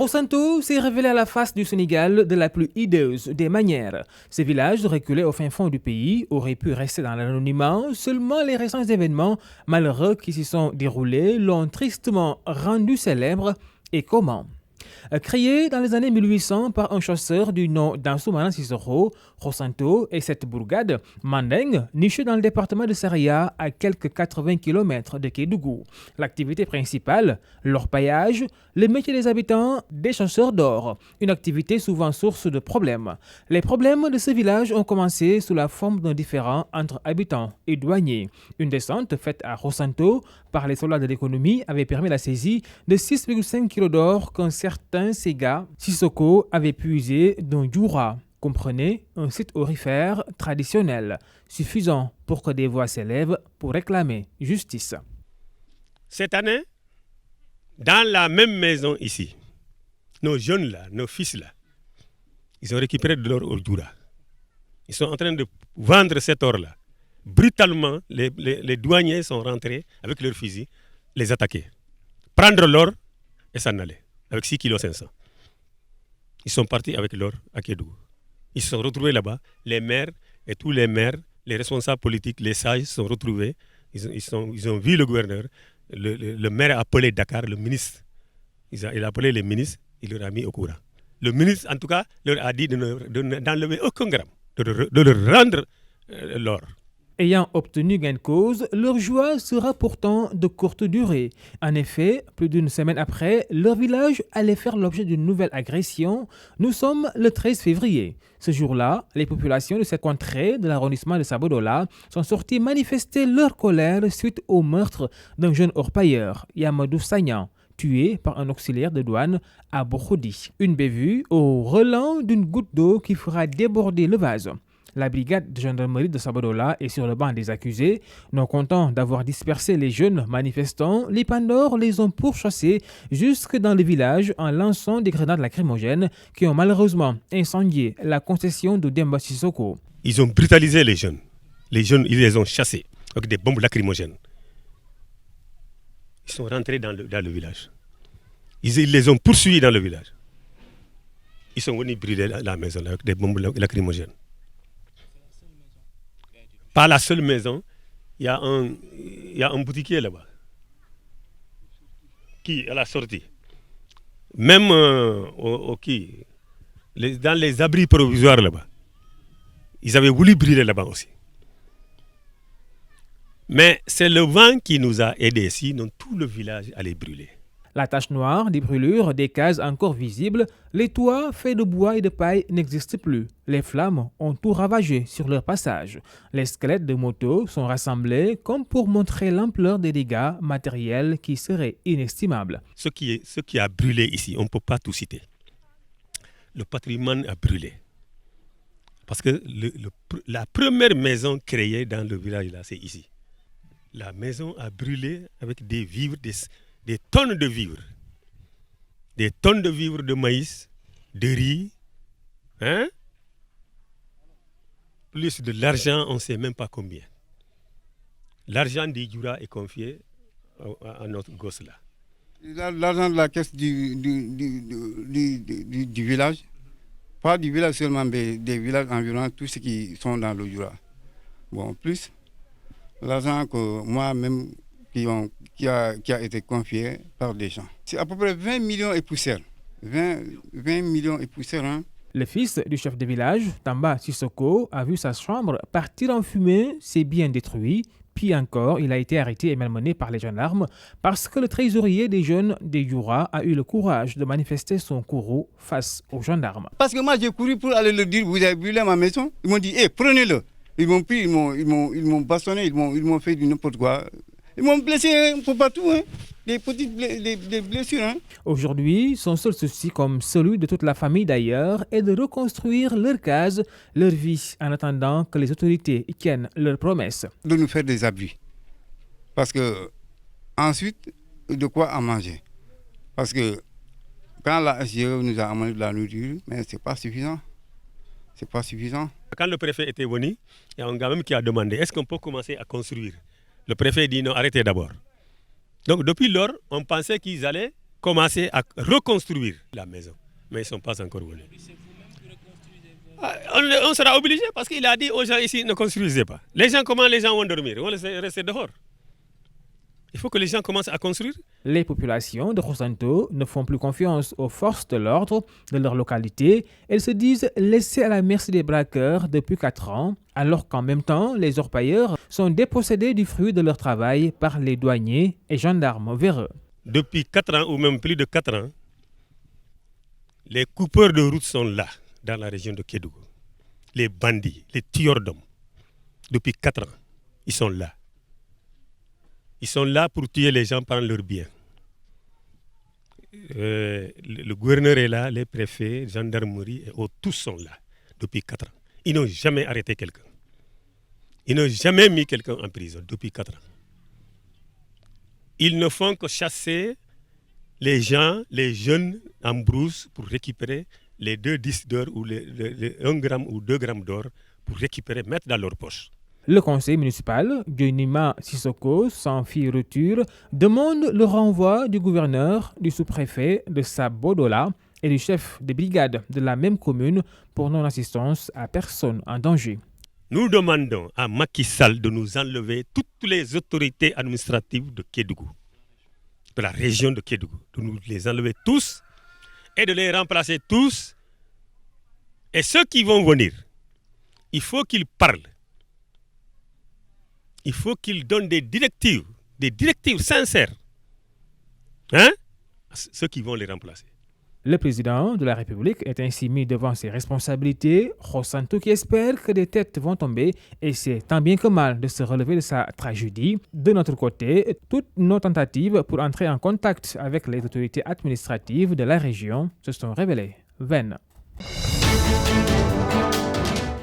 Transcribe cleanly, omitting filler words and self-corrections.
Rosanto s'est révélé à la face du Sénégal de la plus hideuse des manières. Ces villages reculés au fin fond du pays auraient pu rester dans l'anonymat, seulement les récents événements malheureux qui s'y sont déroulés l'ont tristement rendu célèbre. Et comment ? Créé dans les années 1800 par un chasseur du nom d'Ansoumana Sissoko, Rosanto et cette bourgade, Mandeng, nichée dans le département de Saraya à quelques 80 km de Kédougou. L'activité principale, l'orpaillage, le métier des habitants, des chasseurs d'or, une activité souvent source de problèmes. Les problèmes de ce village ont commencé sous la forme d'un différend entre habitants et douaniers. Une descente faite à Rosanto par les soldats de l'économie avait permis la saisie de 6,5 kg d'or qu'un certain Sega Sissoko avait puisé dans Djoura. Comprenez, un site aurifère traditionnel, suffisant pour que des voix s'élèvent pour réclamer justice. Cette année, dans la même maison ici, nos jeunes là, nos fils là, ils ont récupéré de l'or au Djoura. Ils sont en train de vendre cet or-là. Brutalement, les douaniers sont rentrés avec leurs fusils, les attaquer, prendre l'or et s'en aller, avec 6,5 kg. Ils sont partis avec l'or à Kédougou. Ils se sont retrouvés là-bas, les maires et tous les maires, les responsables politiques, les sages se sont retrouvés. Ils ont vu le gouverneur, le maire a appelé Dakar, le ministre. Il a appelé les ministres, il leur a mis au courant. Le ministre, en tout cas, leur a dit d'enlever aucun gramme, de leur rendre l'or. Ayant obtenu gain de cause, leur joie sera pourtant de courte durée. En effet, plus d'une semaine après, leur village allait faire l'objet d'une nouvelle agression. Nous sommes le 13 février. Ce jour-là, les populations de cette contrée de l'arrondissement de Sabodola sont sorties manifester leur colère suite au meurtre d'un jeune orpailleur, Yamadou Sagnan, tué par un auxiliaire de douane à Bokhodi. Une bévue au relent d'une goutte d'eau qui fera déborder le vase. La brigade de gendarmerie de Sabodola est sur le banc des accusés. Non contents d'avoir dispersé les jeunes manifestants, les Pandores les ont pourchassés jusque dans le village en lançant des grenades lacrymogènes qui ont malheureusement incendié la concession de Demba Sissoko. Ils ont brutalisé les jeunes. Les jeunes, ils les ont chassés avec des bombes lacrymogènes. Ils sont rentrés dans le village. Ils les ont poursuivis dans le village. Ils sont venus brûler la maison avec des bombes lacrymogènes. Pas la seule maison, il y a un boutiquier là-bas qui à la sortie. Même dans les abris provisoires là-bas, ils avaient voulu brûler là-bas aussi. Mais c'est le vent qui nous a aidés, sinon tout le village allait brûler. La tache noire des brûlures, des cases encore visibles, les toits faits de bois et de paille n'existent plus. Les flammes ont tout ravagé sur leur passage. Les squelettes de motos sont rassemblés comme pour montrer l'ampleur des dégâts matériels qui seraient inestimables. Ce qui a brûlé ici, on ne peut pas tout citer. Le patrimoine a brûlé. Parce que la première maison créée dans le village, là, c'est ici. La maison a brûlé avec des vivres, des tonnes de vivres. Des tonnes de vivres de maïs, de riz, plus de l'argent, on ne sait même pas combien. L'argent du Djoura est confié à notre gosse là. L'argent de la caisse du village, pas du village seulement, mais des villages environnants, tous ceux qui sont dans le Djoura. Bon, plus l'argent que moi-même qui a été confié par des gens. C'est à peu près 20 millions et poussière. 20 millions et poussière. Le fils du chef de village, Tamba Sissoko, a vu sa chambre partir en fumée, ses biens détruits. Puis encore, il a été arrêté et malmené par les gendarmes parce que le trésorier des jeunes des Djoura a eu le courage de manifester son courroux face aux gendarmes. Parce que moi j'ai couru pour aller leur dire, vous avez brûlé ma maison. Ils m'ont dit, prenez-le. Ils m'ont pris, ils m'ont bastonné, ils m'ont fait du n'importe quoi. Ils m'ont blessé un peu partout, des petites des blessures. Aujourd'hui, son seul souci, comme celui de toute la famille d'ailleurs, est de reconstruire leur case, leur vie, en attendant que les autorités tiennent leurs promesses. De nous faire des abris. Parce que, ensuite, de quoi à manger. Parce que, quand la SGE nous a amené de la nourriture, mais ce n'est pas suffisant. C'est pas suffisant. Quand le préfet était venu, il y a un gars même qui a demandé, est-ce qu'on peut commencer à construire? Le préfet dit non, arrêtez d'abord. Donc depuis lors, on pensait qu'ils allaient commencé à reconstruire la maison. Mais ils ne sont pas encore venus. On sera obligé parce qu'il a dit aux gens ici ne construisez pas. Comment les gens vont dormir? Ils vont rester dehors. Il faut que les gens commencent à construire. Les populations de Khossanto ne font plus confiance aux forces de l'ordre de leur localité. Elles se disent laissées à la merci des braqueurs depuis 4 ans, alors qu'en même temps, les orpailleurs sont dépossédés du fruit de leur travail par les douaniers et gendarmes véreux. Depuis 4 ans ou même plus de 4 ans, les coupeurs de route sont là, dans la région de Kédougou. Les bandits, les tueurs d'hommes, depuis 4 ans, ils sont là. Ils sont là pour tuer les gens par leurs biens. Le gouverneur est là, les préfets, gendarmerie, tous sont là depuis 4 ans. Ils n'ont jamais arrêté quelqu'un. Ils n'ont jamais mis quelqu'un en prison depuis 4 ans. Ils ne font que chasser les gens, les jeunes en brousse pour récupérer les 2 disques d'or ou les 1 gramme ou 2 grammes d'or pour récupérer, mettre dans leur poche. Le conseil municipal, Dionima Sissoko, sans fioriture, demande le renvoi du gouverneur, du sous-préfet de Sabodola et du chef de brigade de la même commune pour non-assistance à personne en danger. Nous demandons à Macky Sall de nous enlever toutes les autorités administratives de Kédougou, de la région de Kédougou, de nous les enlever tous et de les remplacer tous. Et ceux qui vont venir, il faut qu'ils parlent. Il faut qu'ils donnent des directives sincères, à ceux qui vont les remplacer. Le président de la République est ainsi mis devant ses responsabilités. Khossanto qui espère que des têtes vont tomber et c'est tant bien que mal de se relever de sa tragédie. De notre côté, toutes nos tentatives pour entrer en contact avec les autorités administratives de la région se sont révélées vaines.